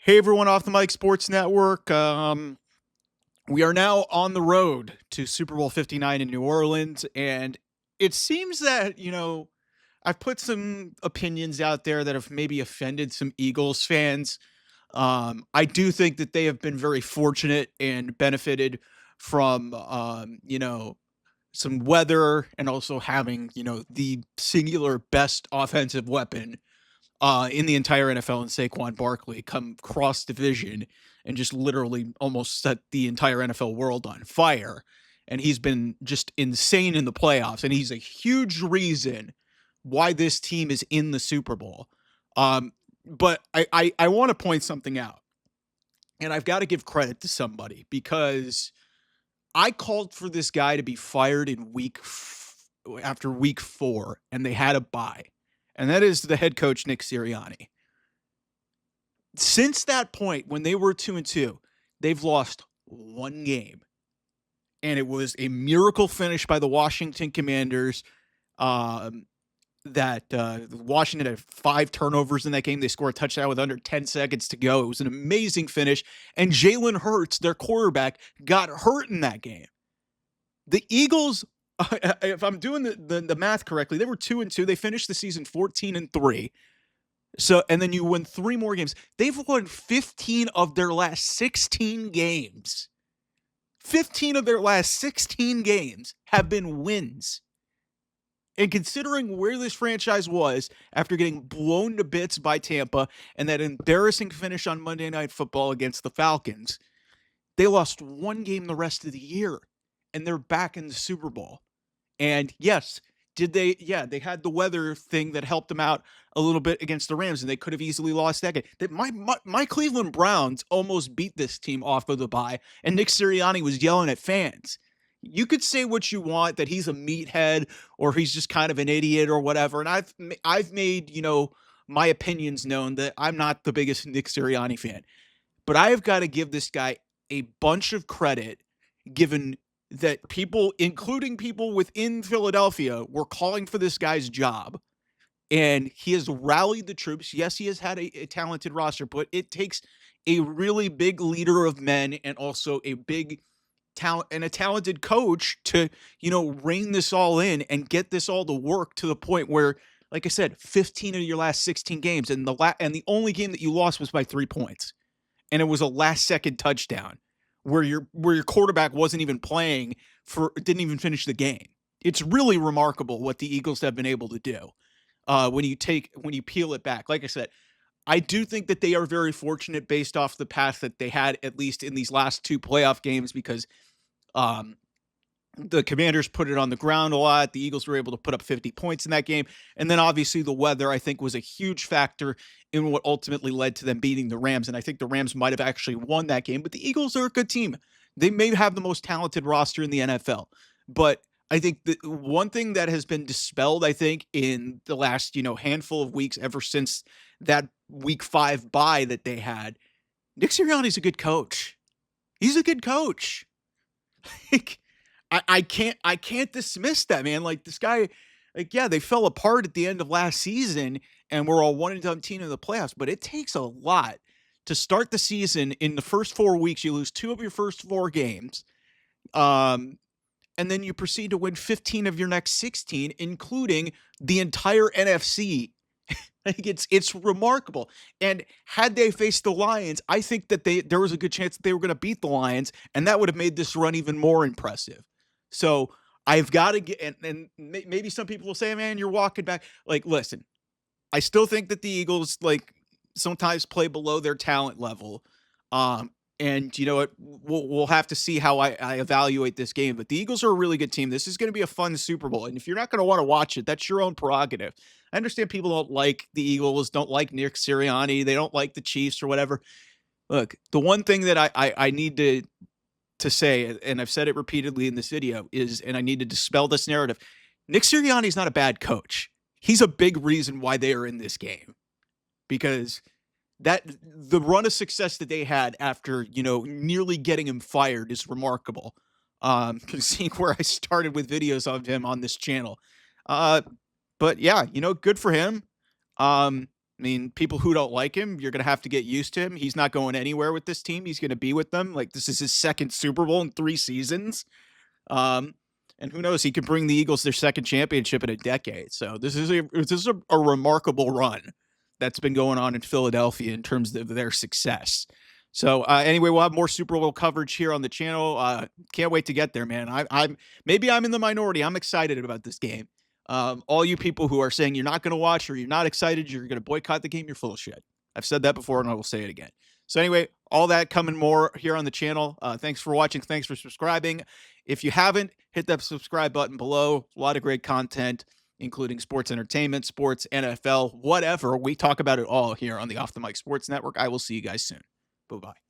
Hey everyone off the Mike Sports Network. We are now on the road to Super Bowl 59 in New Orleans, and it seems that, I've put some opinions out there that have maybe offended some Eagles fans. I do think that they have been very fortunate and benefited from, some weather and also having, the singular best offensive weapon in the entire NFL and Saquon Barkley come cross division and just literally almost set the entire NFL world on fire. And he's been just insane in the playoffs. And he's a huge reason why this team is in the Super Bowl. But I want to point something out. And I've got to give credit to somebody because I called for this guy to be fired in after week 4, and they had a bye. And that is the head coach, Nick Sirianni. Since that point, when they were 2-2, they've lost one game. And it was a miracle finish by the Washington Commanders. Washington had 5 turnovers in that game. They scored a touchdown with under 10 seconds to go. It was an amazing finish. And Jalen Hurts, their quarterback, got hurt in that game. The Eagles, if I'm doing the math correctly, they were 2-2. They finished the season 14-3. So, and then you win 3 more games. They've won 15 of their last 16 games. 15 of their last 16 games have been wins. And considering where this franchise was after getting blown to bits by Tampa and that embarrassing finish on Monday Night Football against the Falcons, they lost 1 game the rest of the year. And they're back in the Super Bowl. And yes, they had the weather thing that helped them out a little bit against the Rams, and they could have easily lost that game. My Cleveland Browns almost beat this team off of the bye, and Nick Sirianni was yelling at fans. You could say what you want, that he's a meathead or he's just kind of an idiot or whatever, and I've made, my opinions known that I'm not the biggest Nick Sirianni fan. But I've got to give this guy a bunch of credit, given that people, including people within Philadelphia, were calling for this guy's job. And he has rallied the troops. Yes, he has had a talented roster, but it takes a really big leader of men and also a big talent and a talented coach to, rein this all in and get this all to work to the point where, like I said, 15 of your last 16 games, and the only game that you lost was by 3 points. And it was a last-second touchdown where your quarterback wasn't even playing didn't even finish the game. It's really remarkable what the Eagles have been able to do when you peel it back. Like I said, I do think that they are very fortunate based off the path that they had, at least in these last 2 playoff games, because the Commanders put it on the ground a lot. The Eagles were able to put up 50 points in that game. And then obviously the weather, I think, was a huge factor in what ultimately led to them beating the Rams. And I think the Rams might have actually won that game, but the Eagles are a good team. They may have the most talented roster in the NFL. But I think the one thing that has been dispelled, I think, in the last, handful of weeks, ever since that week 5 bye that they had, Nick Sirianni's a good coach. He's a good coach. Like, I can't dismiss that, man. Like, this guy, they fell apart at the end of last season and we're all 1-17 in the playoffs, but it takes a lot to start the season. In the first 4 weeks, you lose 2 of your first 4 games. And then you proceed to win 15 of your next 16, including the entire NFC. It's remarkable. And had they faced the Lions, I think that there was a good chance that they were going to beat the Lions, and that would have made this run even more impressive. So I've got to get, and maybe some people will say, man, you're walking back. Like, listen, I still think that the Eagles, sometimes play below their talent level. And you know what? We'll have to see how I evaluate this game. But the Eagles are a really good team. This is going to be a fun Super Bowl. And if you're not going to want to watch it, that's your own prerogative. I understand people don't like the Eagles, don't like Nick Sirianni, they don't like the Chiefs or whatever. Look, the one thing that I need to say, and I've said it repeatedly in this video, is, and I need to dispel this narrative, Nick Sirianni is not a bad coach. He's a big reason why they are in this game. Because that the run of success that they had after, nearly getting him fired is remarkable. Seeing where I started with videos of him on this channel. But yeah, good for him. I mean, people who don't like him, you're going to have to get used to him. He's not going anywhere with this team. He's going to be with them. Like, this is his second Super Bowl in 3 seasons. Um, and who knows, he could bring the Eagles their second championship in a decade. So this is a remarkable run that's been going on in Philadelphia in terms of their success. So anyway, we'll have more Super Bowl coverage here on the channel. Can't wait to get there, man. Maybe I'm in the minority. I'm excited about this game. All you people who are saying you're not going to watch or you're not excited, you're going to boycott the game, you're full of shit. I've said that before and I will say it again. So anyway, all that coming more here on the channel. Thanks for watching. Thanks for subscribing. If you haven't, hit that subscribe button below. A lot of great content, including sports entertainment, sports, NFL, whatever. We talk about it all here on the Off the Mic Sports Network. I will see you guys soon. Bye-bye.